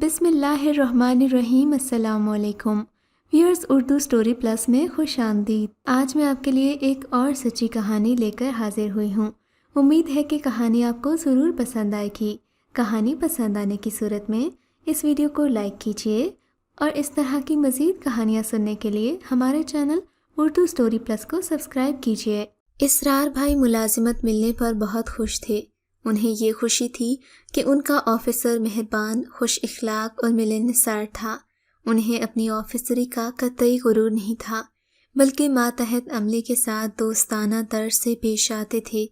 بسم اللہ الرحمن الرحیم۔ السلام علیکم ویورز، اردو سٹوری پلس میں خوش آمدید۔ آج میں آپ کے لیے ایک اور سچی کہانی لے کر حاضر ہوئی ہوں۔ امید ہے کہ کہانی آپ کو ضرور پسند آئے گی۔ کہانی پسند آنے کی صورت میں اس ویڈیو کو لائک کیجیے اور اس طرح کی مزید کہانیاں سننے کے لیے ہمارے چینل اردو سٹوری پلس کو سبسکرائب کیجیے۔ اسرار بھائی ملازمت ملنے پر بہت خوش تھے۔ انہیں یہ خوشی تھی کہ ان کا آفیسر مہربان، خوش اخلاق اور ملنسار تھا۔ انہیں اپنی آفیسری کا قطعی غرور نہیں تھا، بلکہ ماتحت عملے کے ساتھ دوستانہ طرز سے پیش آتے تھے،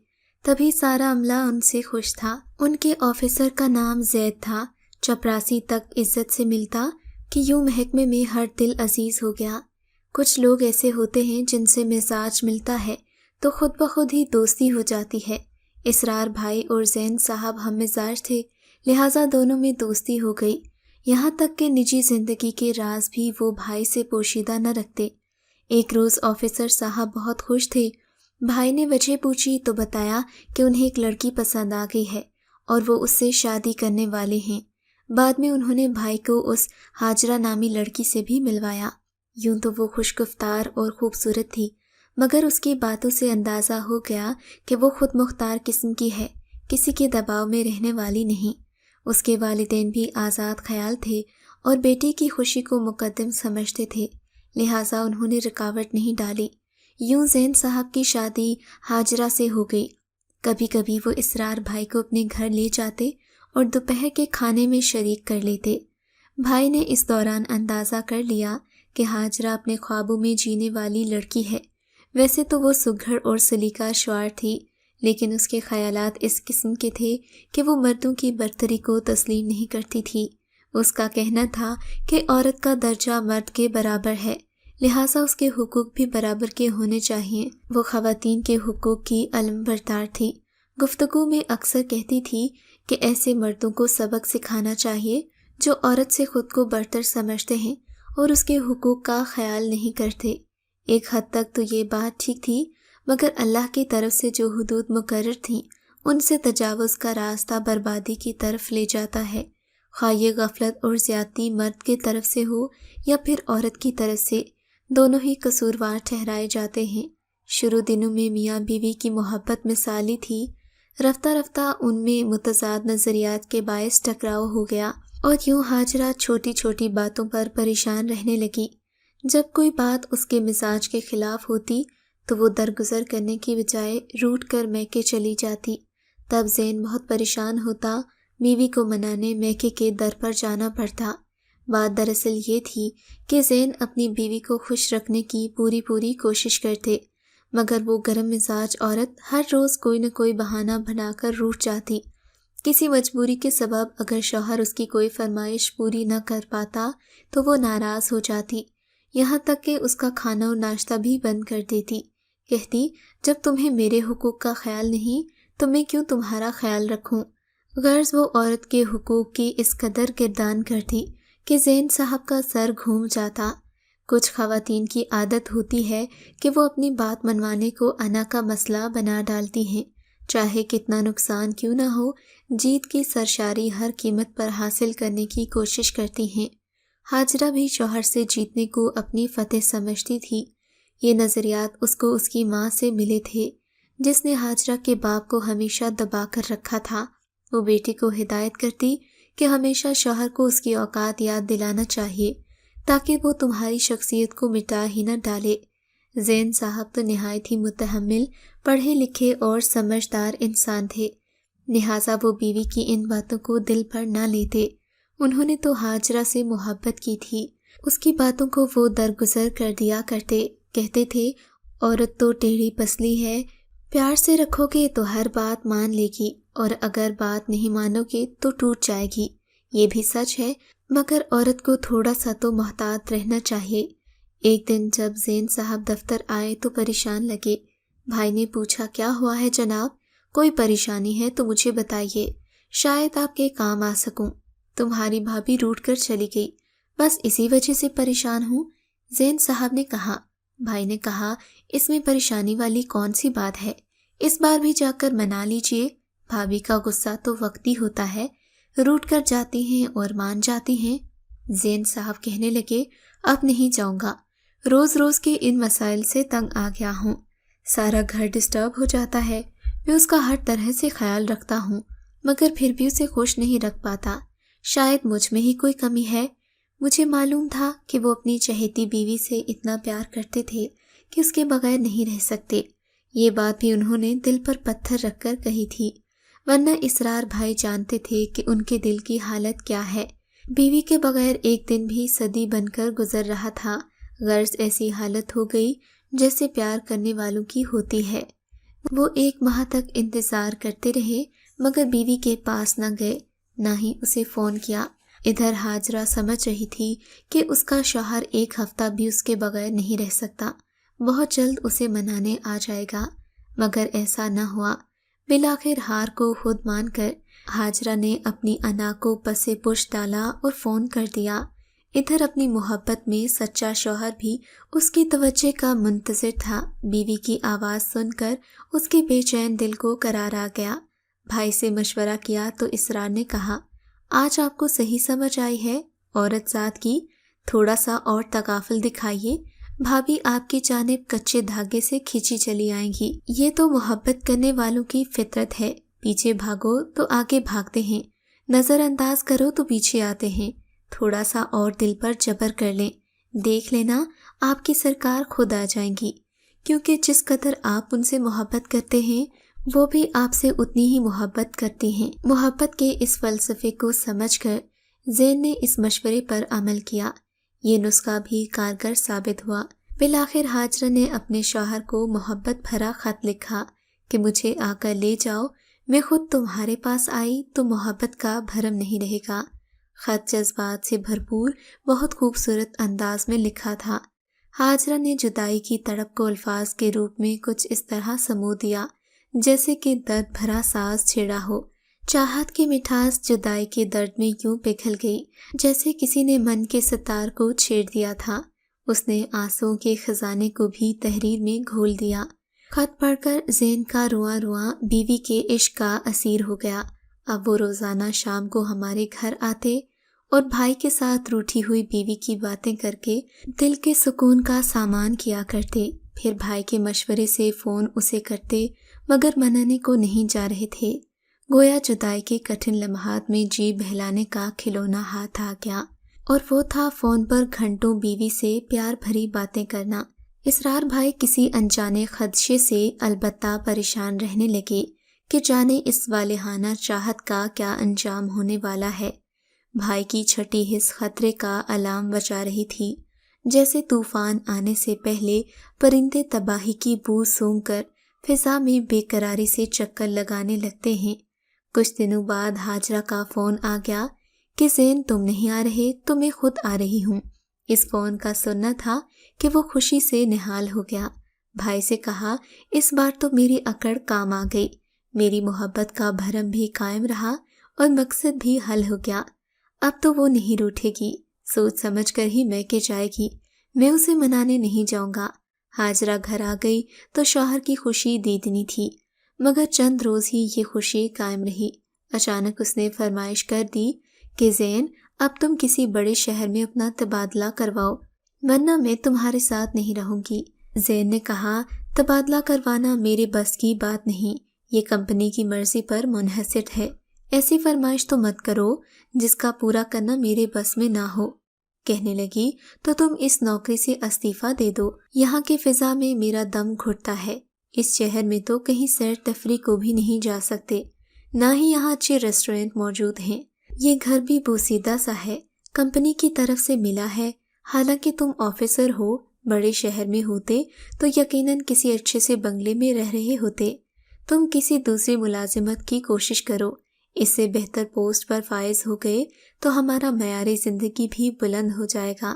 تبھی سارا عملہ ان سے خوش تھا۔ ان کے آفیسر کا نام زید تھا۔ چپراسی تک عزت سے ملتا کہ یوں محکمے میں ہر دل عزیز ہو گیا۔ کچھ لوگ ایسے ہوتے ہیں جن سے مزاج ملتا ہے تو خود بخود ہی دوستی ہو جاتی ہے۔ اسرار بھائی اور زین صاحب ہم مزاج تھے، لہٰذا دونوں میں دوستی ہو گئی، یہاں تک کہ نجی زندگی کے راز بھی وہ بھائی سے پوشیدہ نہ رکھتے۔ ایک روز آفیسر صاحب بہت خوش تھے۔ بھائی نے وجہ پوچھی تو بتایا کہ انہیں ایک لڑکی پسند آ گئی ہے اور وہ اس سے شادی کرنے والے ہیں۔ بعد میں انہوں نے بھائی کو اس ہاجرہ نامی لڑکی سے بھی ملوایا۔ یوں تو وہ خوش گفتار اور خوبصورت تھی، مگر اس کی باتوں سے اندازہ ہو گیا کہ وہ خود مختار قسم کی ہے، کسی کے دباؤ میں رہنے والی نہیں۔ اس کے والدین بھی آزاد خیال تھے اور بیٹی کی خوشی کو مقدم سمجھتے تھے، لہٰذا انہوں نے رکاوٹ نہیں ڈالی۔ یوں زین صاحب کی شادی ہاجرہ سے ہو گئی۔ کبھی کبھی وہ اسرار بھائی کو اپنے گھر لے جاتے اور دوپہر کے کھانے میں شریک کر لیتے۔ بھائی نے اس دوران اندازہ کر لیا کہ ہاجرہ اپنے خوابوں میں جینے والی لڑکی ہے۔ ویسے تو وہ سگھڑ اور سلیقہ شعار تھی، لیکن اس کے خیالات اس قسم کے تھے کہ وہ مردوں کی برتری کو تسلیم نہیں کرتی تھی۔ اس کا کہنا تھا کہ عورت کا درجہ مرد کے برابر ہے، لہٰذا اس کے حقوق بھی برابر کے ہونے چاہیے۔ وہ خواتین کے حقوق کی علم بردار تھی۔ گفتگو میں اکثر کہتی تھی کہ ایسے مردوں کو سبق سکھانا چاہیے جو عورت سے خود کو برتر سمجھتے ہیں اور اس کے حقوق کا خیال نہیں کرتے۔ ایک حد تک تو یہ بات ٹھیک تھی، مگر اللہ کی طرف سے جو حدود مقرر تھیں ان سے تجاوز کا راستہ بربادی کی طرف لے جاتا ہے، خواہ یہ غفلت اور زیادتی مرد کی طرف سے ہو یا پھر عورت کی طرف سے، دونوں ہی قصوروار ٹھہرائے جاتے ہیں۔ شروع دنوں میں میاں بیوی کی محبت مثالی تھی، رفتہ رفتہ ان میں متضاد نظریات کے باعث ٹکراؤ ہو گیا اور یوں ہاجرہ چھوٹی چھوٹی باتوں پر پریشان رہنے لگی۔ جب کوئی بات اس کے مزاج کے خلاف ہوتی تو وہ درگزر کرنے کی بجائے روٹ کر میکے چلی جاتی۔ تب زین بہت پریشان ہوتا، بیوی کو منانے میکے کے در پر جانا پڑتا۔ بات دراصل یہ تھی کہ زین اپنی بیوی کو خوش رکھنے کی پوری کوشش کرتے، مگر وہ گرم مزاج عورت ہر روز کوئی نہ کوئی بہانہ بنا کر روٹھ جاتی۔ کسی مجبوری کے سبب اگر شوہر اس کی کوئی فرمائش پوری نہ کر پاتا تو وہ ناراض ہو جاتی، یہاں تک کہ اس کا کھانا اور ناشتہ بھی بند کر دیتی۔ کہتی، جب تمہیں میرے حقوق کا خیال نہیں تو میں کیوں تمہارا خیال رکھوں؟ غرض وہ عورت کے حقوق کی اس قدر گردان کرتی کہ زین صاحب کا سر گھوم جاتا۔ کچھ خواتین کی عادت ہوتی ہے کہ وہ اپنی بات منوانے کو انا کا مسئلہ بنا ڈالتی ہیں، چاہے کتنا نقصان کیوں نہ ہو، جیت کی سرشاری ہر قیمت پر حاصل کرنے کی کوشش کرتی ہیں۔ ہاجرہ بھی شوہر سے جیتنے کو اپنی فتح سمجھتی تھی۔ یہ نظریات اس کو اس کی ماں سے ملے تھے، جس نے ہاجرہ کے باپ کو ہمیشہ دبا کر رکھا تھا۔ وہ بیٹی کو ہدایت کرتی کہ ہمیشہ شوہر کو اس کی اوقات یاد دلانا چاہیے تاکہ وہ تمہاری شخصیت کو مٹا ہی نہ ڈالے۔ زین صاحب تو نہایت ہی متحمل، پڑھے لکھے اور سمجھدار انسان تھے، لہٰذا وہ بیوی کی ان باتوں کو دل پر نہ لیتے۔ انہوں نے تو ہاجرہ سے محبت کی تھی، اس کی باتوں کو وہ درگزر کر دیا کرتے۔ کہتے تھے، عورت تو ٹیڑھی پسلی ہے، پیار سے رکھو گے تو ہر بات مان لے گی اور اگر بات نہیں مانو گے تو ٹوٹ جائے گی۔ یہ بھی سچ ہے، مگر عورت کو تھوڑا سا تو محتاط رہنا چاہیے۔ ایک دن جب زین صاحب دفتر آئے تو پریشان لگے۔ بھائی نے پوچھا، کیا ہوا ہے جناب؟ کوئی پریشانی ہے تو مجھے بتائیے، شاید آپ کے کام آ سکوں۔ تمہاری بھابھی روٹھ کر چلی گئی، بس اسی وجہ سے پریشان ہوں، زین صاحب نے کہا۔ بھائی نے کہا، اس میں پریشانی والی کون سی بات ہے، اس بار بھی جا کر منا لیجئے، بھابھی کا غصہ تو وقتی ہوتا ہے، روٹ کر جاتی ہیں اور مان جاتی ہیں۔ زین صاحب کہنے لگے، اب نہیں جاؤں گا، روز روز کے ان مسائل سے تنگ آ گیا ہوں، سارا گھر ڈسٹرب ہو جاتا ہے، میں اس کا ہر طرح سے خیال رکھتا ہوں مگر پھر بھی اسے خوش نہیں رکھ پاتا، شاید مجھ میں ہی کوئی کمی ہے۔ مجھے معلوم تھا کہ وہ اپنی چہیتی بیوی سے اتنا پیار کرتے تھے کہ اس کے بغیر نہیں رہ سکتے، یہ بات بھی انہوں نے دل پر پتھر رکھ کر کہی تھی، ورنہ اسرار بھائی جانتے تھے کہ ان کے دل کی حالت کیا ہے۔ بیوی کے بغیر ایک دن بھی صدی بن کر گزر رہا تھا، غرض ایسی حالت ہو گئی جیسے پیار کرنے والوں کی ہوتی ہے۔ وہ 1 ماہ تک انتظار کرتے رہے مگر بیوی کے پاس نہ گئے، نہ ہی اسے فون کیا۔ ادھر ہاجرہ سمجھ رہی تھی کہ اس کا شوہر 1 ہفتہ بھی اس کے بغیر نہیں رہ سکتا، بہت جلد اسے منانے آ جائے گا، مگر ایسا نہ ہوا۔ بالآخر ہار کو خود مان کر ہاجرہ نے اپنی انا کو پسِ پشت ڈالا اور فون کر دیا۔ ادھر اپنی محبت میں سچا شوہر بھی اس کی توجہ کا منتظر تھا، بیوی کی آواز سن کر اس کے بے چین دل کو قرار آ گیا۔ بھائی سے مشورہ کیا تو اسرار نے کہا، آج آپ کو صحیح سمجھ آئی ہے عورت ذات کی، تھوڑا سا اور تغافل دکھائیے، بھابھی آپ کی جانب کچے دھاگے سے کھینچی چلی آئیں گی، یہ تو محبت کرنے والوں کی فطرت ہے، پیچھے بھاگو تو آگے بھاگتے ہیں، نظر انداز کرو تو پیچھے آتے ہیں، تھوڑا سا اور دل پر جبر کر لیں، دیکھ لینا آپ کی سرکار خود آ جائیں گی، کیونکہ جس قدر آپ ان سے محبت کرتے ہیں وہ بھی آپ سے اتنی ہی محبت کرتی ہیں۔ محبت کے اس فلسفے کو سمجھ کر زین نے اس مشورے پر عمل کیا، یہ نسخہ بھی کارگر ثابت ہوا۔ بالآخر ہاجرہ نے اپنے شوہر کو محبت بھرا خط لکھا کہ مجھے آ کر لے جاؤ، میں خود تمہارے پاس آئی تو محبت کا بھرم نہیں رہے گا۔ خط جذبات سے بھرپور بہت خوبصورت انداز میں لکھا تھا۔ ہاجرہ نے جدائی کی تڑپ کو الفاظ کے روپ میں کچھ اس طرح سمو دیا جیسے کہ درد بھرا ساز چھیڑا ہو، چاہت کی مٹھاس جدائی کے درد میں یوں پگھل گئی جیسے کسی نے من کے ستار کو چھیڑ دیا تھا، اس نے آنسوؤں کے خزانے کو بھی تحریر میں گھول دیا۔ خط پڑھ کر زین کا رواں رواں بیوی کے عشق کا اسیر ہو گیا۔ اب وہ روزانہ شام کو ہمارے گھر آتے اور بھائی کے ساتھ روٹھی ہوئی بیوی کی باتیں کر کے دل کے سکون کا سامان کیا کرتے، پھر بھائی کے مشورے سے فون اسے کرتے مگر منانے کو نہیں جا رہے تھے، گویا جدائی کے کٹھن لمحات میں جی بہلانے کا کھلونا ہاتھ آ گیا، اور وہ تھا فون پر گھنٹوں بیوی سے پیار بھری باتیں کرنا۔ اسرار بھائی کسی انجانے خدشے سے البتہ پریشان رہنے لگے کہ جانے اس والہانہ چاہت کا کیا انجام ہونے والا ہے۔ بھائی کی چھٹی حس خطرے کا الارم بجا رہی تھی، جیسے طوفان آنے سے پہلے پرندے تباہی کی بو سونگھ کر فضا میں بے قراری سے چکر لگانے لگتے ہیں۔ کچھ دنوں بعد ہاجرہ کا فون آ گیا کہ زین تم نہیں آ رہے تو میں خود آ رہی ہوں۔ اس فون کا سننا تھا کہ وہ خوشی سے نہال ہو گیا۔ بھائی سے کہا، اس بار تو میری اکڑ کام آ گئی، میری محبت کا بھرم بھی قائم رہا اور مقصد بھی حل ہو گیا، اب تو وہ نہیں روٹھے گی، سوچ سمجھ کر ہی میں کہ جائے گی، میں اسے منانے نہیں جاؤں گا۔ ہاجرہ گھر آ گئی تو شوہر کی خوشی دیدنی تھی، مگر چند روز ہی یہ خوشی قائم رہی۔ اچانک اس نے فرمائش کر دی کہ زین اب تم کسی بڑے شہر میں اپنا تبادلہ کرواؤ، ورنہ میں تمہارے ساتھ نہیں رہوں گی۔ زین نے کہا، تبادلہ کروانا میرے بس کی بات نہیں، یہ کمپنی کی مرضی پر منحصر ہے، ایسی فرمائش تو مت کرو جس کا پورا کرنا میرے بس میں نہ ہو۔ کہنے لگی، تو تم اس نوکری سے استعفیٰ دے دو، یہاں کی فضا میں میرا دم گھٹتا ہے، اس شہر میں تو کہیں سیر تفریح کو بھی نہیں جا سکتے، نہ ہی یہاں اچھے ریسٹورنٹ موجود ہیں، یہ گھر بھی بوسیدہ سا ہے، کمپنی کی طرف سے ملا ہے، حالانکہ تم آفیسر ہو، بڑے شہر میں ہوتے تو یقیناً کسی اچھے سے بنگلے میں رہ رہے ہوتے، تم کسی دوسری ملازمت کی کوشش کرو، اس سے بہتر پوسٹ پر فائز ہو گئے تو ہمارا معیار زندگی بھی بلند ہو جائے گا۔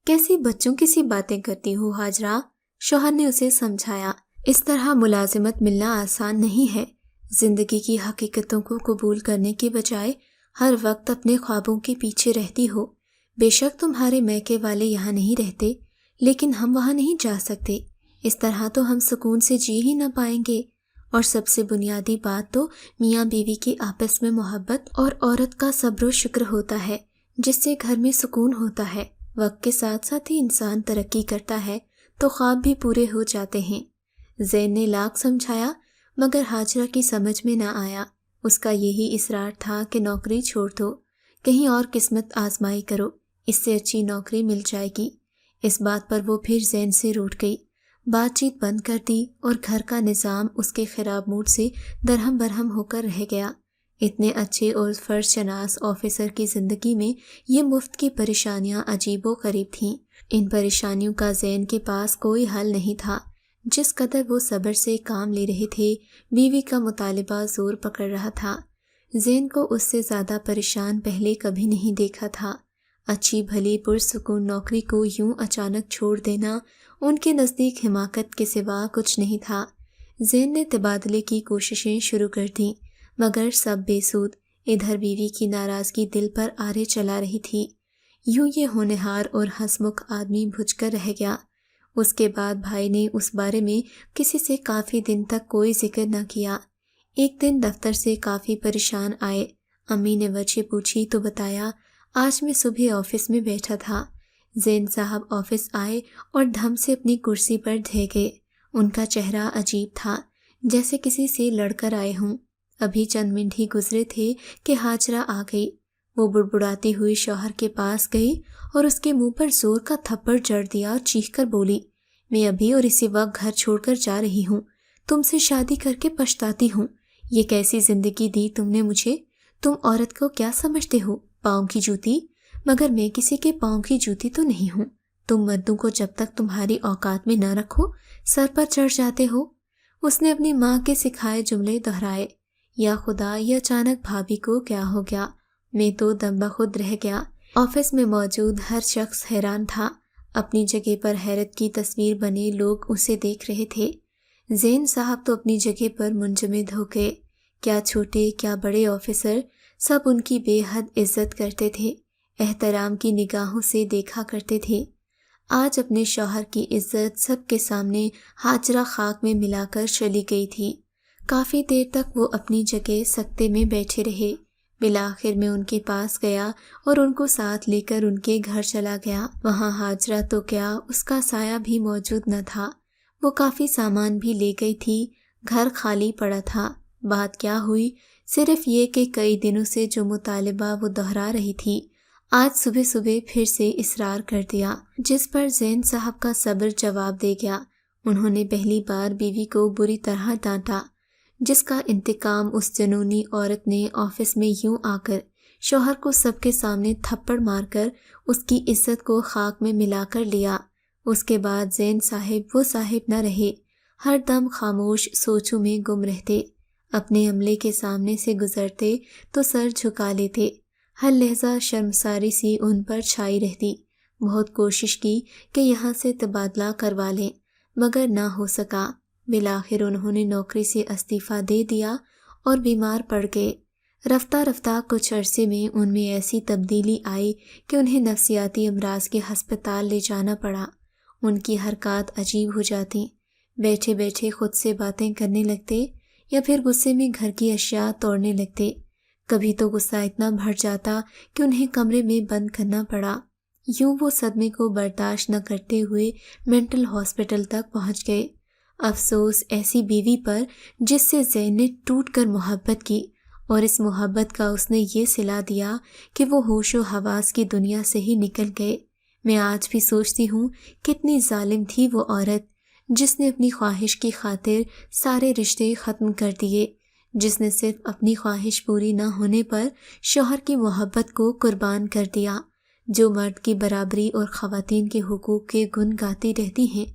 کیسی بچوں کی سی باتیں کرتی ہو ہاجرہ، شوہر نے اسے سمجھایا، اس طرح ملازمت ملنا آسان نہیں ہے، زندگی کی حقیقتوں کو قبول کرنے کے بجائے ہر وقت اپنے خوابوں کے پیچھے رہتی ہو، بے شک تمہارے میکے والے یہاں نہیں رہتے، لیکن ہم وہاں نہیں جا سکتے، اس طرح تو ہم سکون سے جی ہی نہ پائیں گے، اور سب سے بنیادی بات تو میاں بیوی کی آپس میں محبت اور عورت کا صبر و شکر ہوتا ہے، جس سے گھر میں سکون ہوتا ہے۔ وقت کے ساتھ ساتھ ہی انسان ترقی کرتا ہے تو خواب بھی پورے ہو جاتے ہیں۔ زین نے لاکھ سمجھایا مگر ہاجرہ کی سمجھ میں نہ آیا۔ اس کا یہی اصرار تھا کہ نوکری چھوڑ دو، کہیں اور قسمت آزمائی کرو، اس سے اچھی نوکری مل جائے گی۔ اس بات پر وہ پھر زین سے روٹھ گئی، بات چیت بند کر دی اور گھر کا نظام اس کے خراب موڈ سے درہم برہم ہو کر رہ گیا۔ اتنے اچھے اور فرض شناس آفیسر کی زندگی میں یہ مفت کی پریشانیاں عجیب و غریب تھیں۔ ان پریشانیوں کا زین کے پاس کوئی حل نہیں تھا۔ جس قدر وہ صبر سے کام لے رہے تھے، بیوی کا مطالبہ زور پکڑ رہا تھا۔ زین کو اس سے زیادہ پریشان پہلے کبھی نہیں دیکھا تھا۔ اچھی بھلی پرسکون نوکری کو یوں اچانک چھوڑ دینا ان کے نزدیک حماقت کے سوا کچھ نہیں تھا۔ زین نے تبادلے کی کوششیں شروع کر دیں مگر سب بے سود۔ ادھر بیوی کی ناراضگی دل پر آرے چلا رہی تھی۔ یوں یہ ہونہار اور ہنسمکھ آدمی بھج کر رہ گیا۔ اس کے بعد بھائی نے اس بارے میں کسی سے کافی دن تک کوئی ذکر نہ کیا۔ ایک دن دفتر سے کافی پریشان آئے۔ امی نے وجہ پوچھی تو بتایا، آج میں صبح آفس میں بیٹھا تھا۔ زین صاحب آفس آئے اور دھم سے اپنی کرسی پر ڈھہ گئے۔ ان کا چہرہ عجیب تھا، جیسے کسی سے لڑ کر آئے ہوں۔ ابھی چند منٹ ہی گزرے تھے کہ ہاجرہ آ گئی۔ وہ بڑبڑاتی ہوئی شوہر کے پاس گئی اور اس کے منہ پر زور کا تھپڑ جڑ دیا اور چیخ کر بولی، میں ابھی اور اسی وقت گھر چھوڑ کر جا رہی ہوں۔ تم سے شادی کر کے پچھتاتی ہوں۔ یہ کیسی زندگی دی تم نے مجھے؟ تم عورت کو کیا سمجھتے ہو؟ پاؤں کی جوتی؟ مگر میں کسی کے پاؤں کی جوتی تو نہیں ہوں۔ تم مردوں کو جب تک تمہاری اوقات میں نہ رکھو سر پر چڑھ جاتے ہو۔ اس نے اپنی ماں کے سکھائے جملے دہرائے۔ یا خدا، یہ اچانک بھابھی کو کیا ہو گیا؟ میں تو دم بخود رہ گیا۔ آفس میں موجود ہر شخص حیران تھا۔ اپنی جگہ پر حیرت کی تصویر بنے لوگ اسے دیکھ رہے تھے۔ زین صاحب تو اپنی جگہ پر منجمد ہو گئے۔ کیا چھوٹے کیا بڑے آفیسر سب ان کی بے حد عزت کرتے تھے، احترام کی نگاہوں سے دیکھا کرتے تھے۔ آج اپنے شوہر کی عزت سب کے سامنے ہاجرہ خاک میں ملا کر چلی گئی تھی۔ کافی دیر تک وہ اپنی جگہ سکتے میں بیٹھے رہے۔ بالآخر میں ان کے پاس گیا اور ان کو ساتھ لے کر ان کے گھر چلا گیا۔ وہاں ہاجرہ تو کیا، اس کا سایہ بھی موجود نہ تھا۔ وہ کافی سامان بھی لے گئی تھی، گھر خالی پڑا تھا۔ بات کیا ہوئی؟ صرف یہ کہ کئی دنوں سے جو مطالبہ وہ دہرا رہی تھی، آج صبح صبح پھر سے اصرار کر دیا، جس پر زین صاحب کا صبر جواب دے گیا۔ انہوں نے پہلی بار بیوی کو بری طرح ڈانٹا، جس کا انتقام اس جنونی عورت نے آفس میں یوں آ کر شوہر کو سب کے سامنے تھپڑ مار کر اس کی عزت کو خاک میں ملا کر لیا۔ اس کے بعد زین صاحب وہ صاحب نہ رہے، ہر دم خاموش سوچوں میں گم رہتے۔ اپنے عملے کے سامنے سے گزرتے تو سر جھکا لیتے، ہر لہجہ شرمساری سی ان پر چھائی رہتی۔ بہت کوشش کی کہ یہاں سے تبادلہ کروا لیں مگر نہ ہو سکا۔ بالآخر انہوں نے نوکری سے استعفیٰ دے دیا اور بیمار پڑ گئے۔ رفتہ رفتہ کچھ عرصے میں ان میں ایسی تبدیلی آئی کہ انہیں نفسیاتی امراض کے ہسپتال لے جانا پڑا۔ ان کی حرکات عجیب ہو جاتی، بیٹھے بیٹھے خود سے باتیں کرنے لگتے یا پھر غصے میں گھر کی اشیاء توڑنے لگتے۔ کبھی تو غصہ اتنا بڑھ جاتا کہ انہیں کمرے میں بند کرنا پڑا۔ یوں وہ صدمے کو برداشت نہ کرتے ہوئے مینٹل ہاسپٹل تک پہنچ گئے۔ افسوس ایسی بیوی پر جس سے زین نے ٹوٹ کر محبت کی، اور اس محبت کا اس نے یہ صلہ دیا کہ وہ ہوش و حواس کی دنیا سے ہی نکل گئے۔ میں آج بھی سوچتی ہوں کتنی ظالم تھی وہ عورت، جس نے اپنی خواہش کی خاطر سارے رشتے ختم کر دیے، جس نے صرف اپنی خواہش پوری نہ ہونے پر شوہر کی محبت کو قربان کر دیا۔ جو مرد کی برابری اور خواتین کے حقوق کے گن گاتی رہتی ہیں،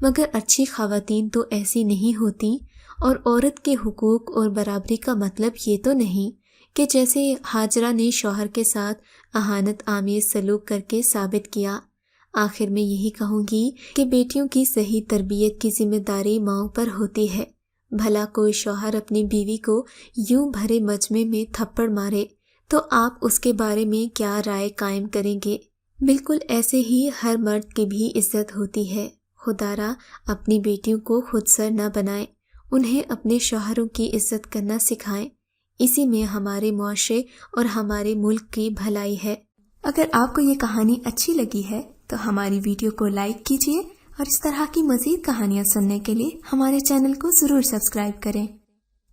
مگر اچھی خواتین تو ایسی نہیں ہوتی۔ اور عورت کے حقوق اور برابری کا مطلب یہ تو نہیں کہ جیسے ہاجرہ نے شوہر کے ساتھ اہانت آمیز سلوک کر کے ثابت کیا۔ آخر میں یہی کہوں گی کہ بیٹیوں کی صحیح تربیت کی ذمہ داری ماؤں پر ہوتی ہے۔ بھلا کوئی شوہر اپنی بیوی کو یوں بھرے مجمع میں تھپڑ مارے تو آپ اس کے بارے میں کیا رائے قائم کریں گے؟ بالکل ایسے ہی ہر مرد کی بھی عزت ہوتی ہے۔ خدا را اپنی بیٹیوں کو خود سر نہ بنائیں، انہیں اپنے شوہروں کی عزت کرنا سکھائیں، اسی میں ہمارے معاشرے اور ہمارے ملک کی بھلائی ہے۔ اگر آپ کو یہ کہانی اچھی لگی ہے تو ہماری ویڈیو کو لائک کیجیے اور اس طرح کی مزید کہانیاں سننے کے لیے ہمارے چینل کو ضرور سبسکرائب کریں۔